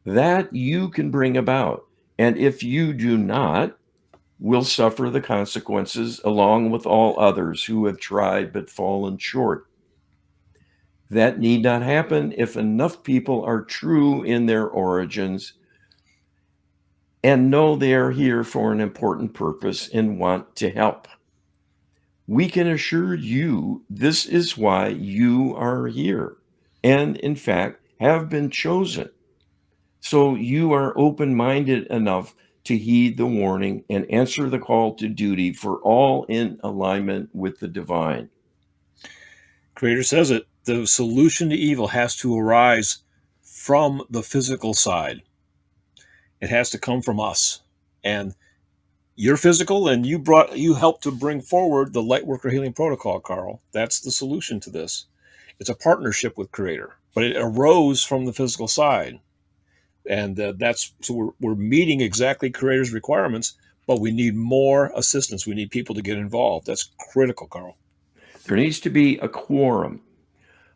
That you can bring about. And if you do not, will suffer the consequences along with all others who have tried but fallen short. That need not happen if enough people are true in their origins and know they are here for an important purpose and want to help. We can assure you this is why you are here and, in fact, have been chosen. So you are open minded enough to heed the warning and answer the call to duty for all in alignment with the divine. Creator says it. The solution to evil has to arise from the physical side. It has to come from us. And you're physical, and you helped to bring forward the Lightworker Healing Protocol, Carl. That's the solution to this. It's a partnership with Creator, but it arose from the physical side. And that's so we're meeting exactly Creator's requirements, but we need more assistance. We need people to get involved. That's critical, Carl. There needs to be a quorum,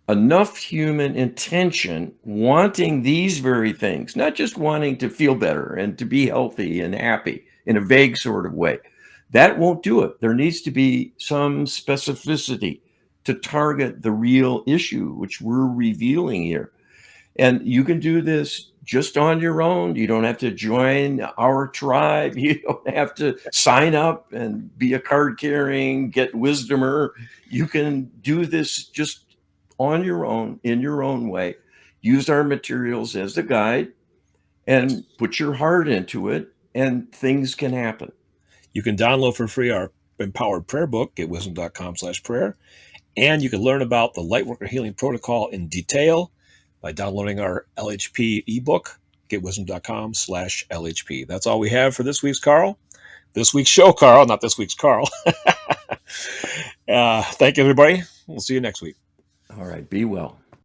enough human intention wanting these very things, not just wanting to feel better and to be healthy and happy in a vague sort of way. That won't do it. There needs to be some specificity to target the real issue, which we're revealing here. And you can do this just on your own. You don't have to join our tribe. You don't have to sign up and be a card carrying, get wisdomer. You can do this just on your own, in your own way. Use our materials as a guide and put your heart into it, and things can happen. You can download for free our empowered prayer book, getwisdom.com/prayer. And you can learn about the Lightworker Healing Protocol in detail by downloading our LHP ebook, getwisdom.com/LHP. That's all we have for this week's Carl. This week's show, Carl, not this week's Carl. Thank you, everybody. We'll see you next week. All right, be well.